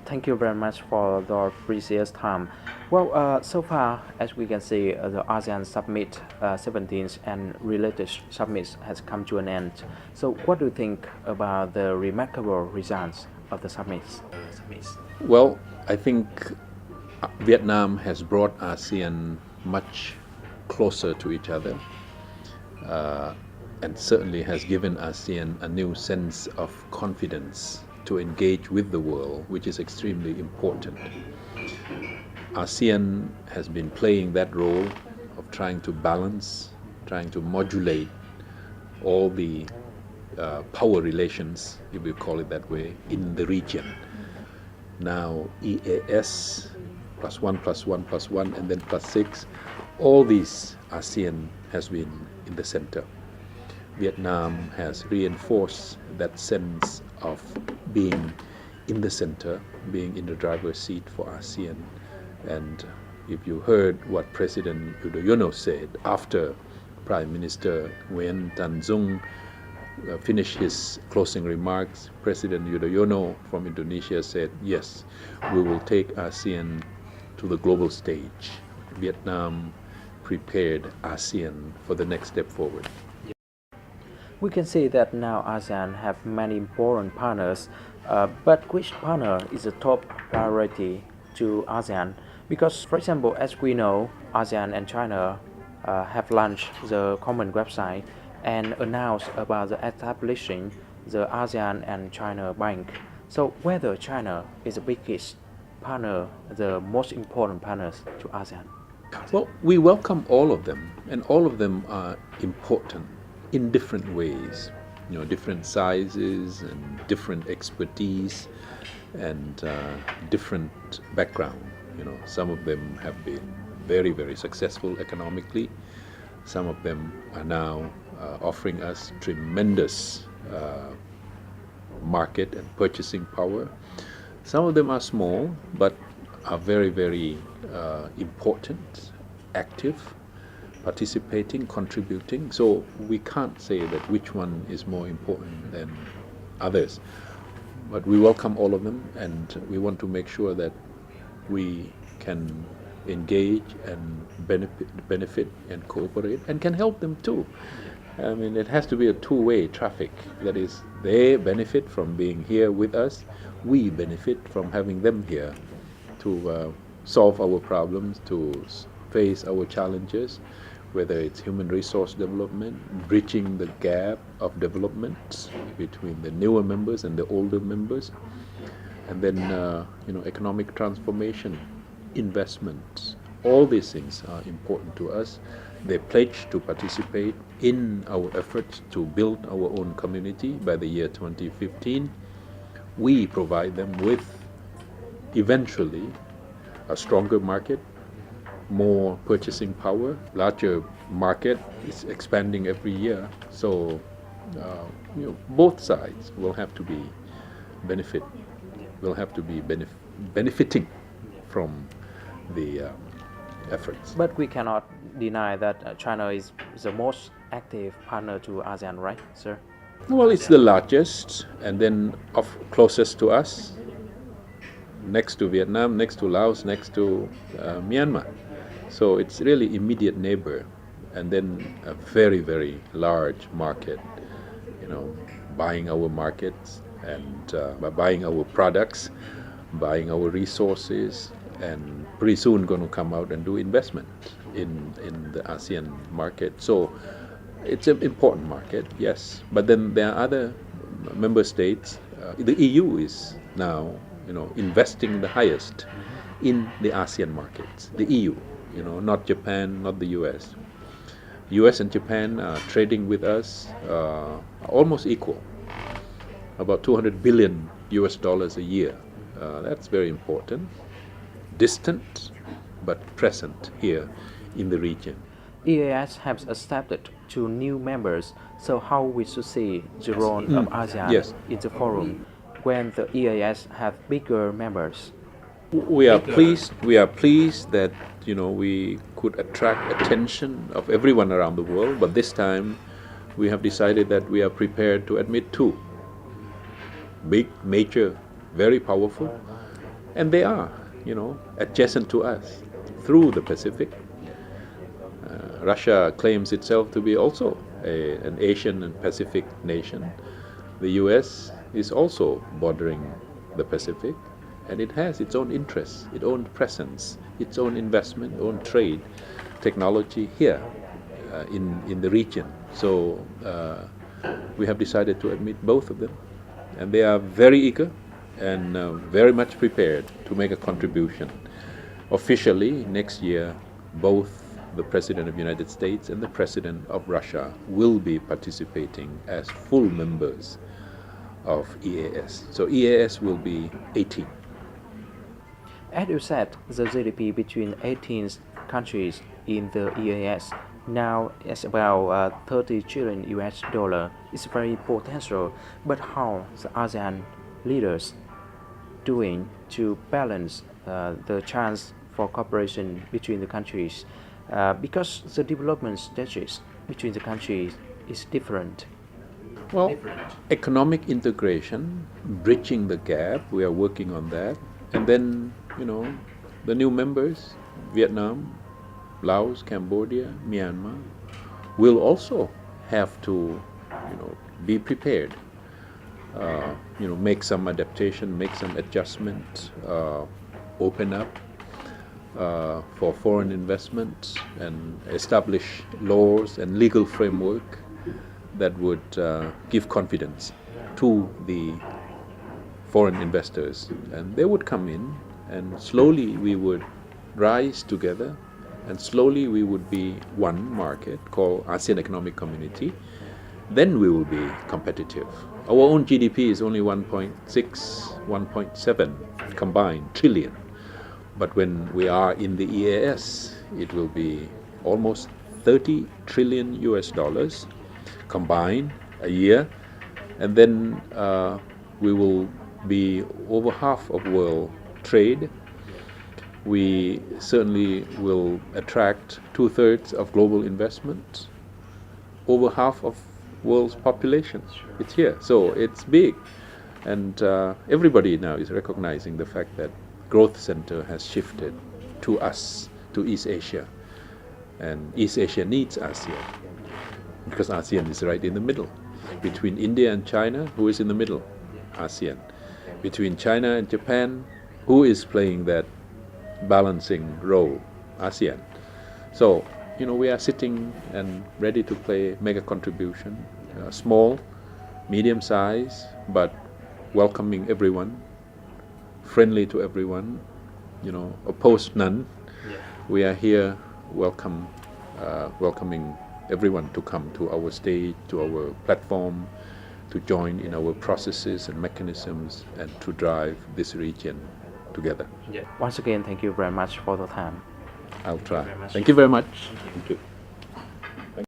Thank you very much for your precious time. Well, so far, as we can see, the ASEAN Summit 17th and related summits has come to an end. So, what do you think about the remarkable results of the summits? Well, I think Vietnam has brought ASEAN much closer to each other and certainly has given ASEAN a new sense of confidence to engage with the world, which is extremely important. ASEAN has been playing that role of trying to balance, trying to modulate all the power relations, if we call it that way, in the region. Now, EAS plus one plus one plus one and then plus six, all these ASEAN has been in the center. Vietnam has reinforced that sense of being in the center, being in the driver's seat for ASEAN. And if you heard what President Yudhoyono said after Prime Minister Nguyen Tan Dung finished his closing remarks, President Yudhoyono from Indonesia said, yes, we will take ASEAN to the global stage. Vietnam prepared ASEAN for the next step forward. We can see that now ASEAN have many important partners, but which partner is a top priority to ASEAN? Because, for example, as we know, ASEAN and China have launched the common website and announced about the establishing the ASEAN and China Bank. So whether China is the biggest partner, the most important partners to ASEAN? Well, we welcome all of them, and all of them are important in different ways, different sizes and different expertise and different background. Some of them have been very, very successful economically. Some of them are now offering us tremendous market and purchasing power. Some of them are small, but are very, very important, active, participating, contributing. So we can't say that which one is more important than others. But we welcome all of them, and we want to make sure that we can engage and benefit and cooperate and can help them too. I mean, it has to be a two-way traffic. That is, they benefit from being here with us. We benefit from having them here to solve our problems, to face our challenges, whether it's human resource development, bridging the gap of development between the newer members and the older members, and then economic transformation, investments. All these things are important to us. They pledge to participate in our efforts to build our own community by the year 2015. We provide them with eventually a stronger market, more purchasing power, larger market is expanding every year. So both sides will have to be benefiting from the efforts. But we cannot deny that China is the most active partner to ASEAN, right, sir? Well, it's the largest, and then closest to us, next to Vietnam, next to Laos, next to Myanmar. So it's really immediate neighbor, and then a very, very large market, buying our markets and buying our products, buying our resources, and pretty soon going to come out and do investment in the ASEAN market. So it's an important market, yes. But then there are other member states. The EU is now, investing the highest in the ASEAN markets. The EU, not Japan, not the US. US and Japan are trading with us almost equal, about 200 billion US dollars a year. That's very important. Distant, but present here in the region. EAS has accepted two new members, so how we should see the role of ASEAN Yes. in the forum when the EAS have bigger members? We are pleased. We are pleased that we could attract attention of everyone around the world. But this time, we have decided that we are prepared to admit two big, major, very powerful, and they are, adjacent to us through the Pacific. Russia claims itself to be also an Asian and Pacific nation. The US is also bordering the Pacific, and it has its own interests, its own presence, its own investment, own trade, technology here in the region. So we have decided to admit both of them, and they are very eager and very much prepared to make a contribution. Officially, next year, both the President of the United States and the President of Russia will be participating as full members of EAS. So EAS will be 18. As you said, the GDP between 18 countries in the EAS now is about 30 trillion US dollar. It's very potential, but how the ASEAN leaders doing to balance the chance for cooperation between the countries? Because the development stages between the countries is different. Well, economic integration, bridging the gap, we are working on that. And then, the new members, Vietnam, Laos, Cambodia, Myanmar, will also have to, be prepared. Make some adaptation, make some adjustment, open up for foreign investment, and establish laws and legal framework that would give confidence to the foreign investors, and they would come in, and slowly we would rise together, and slowly we would be one market called ASEAN Economic Community. Then we will be competitive. Our own GDP is only 1.6, 1.7 combined trillion, but when we are in the EAS, it will be almost 30 trillion US dollars combined a year, and then we will be over half of world trade. We certainly will attract 2/3 of global investment, over half of world's population. It's here, so it's big, and everybody now is recognizing the fact that growth center has shifted to us, to East Asia, and East Asia needs ASEAN, because ASEAN is right in the middle. Between India and China, who is in the middle? ASEAN. Between China and Japan, who is playing that balancing role? ASEAN. So, we are sitting and ready to make a contribution, small, medium size, but welcoming everyone, friendly to everyone, opposed none. Yeah. We are here welcoming everyone to come to our stage, to our platform, to join in our processes and mechanisms, and to drive this region together. Yeah. Once again, thank you very much for the time. I'll try. Thank you very much. Thank you.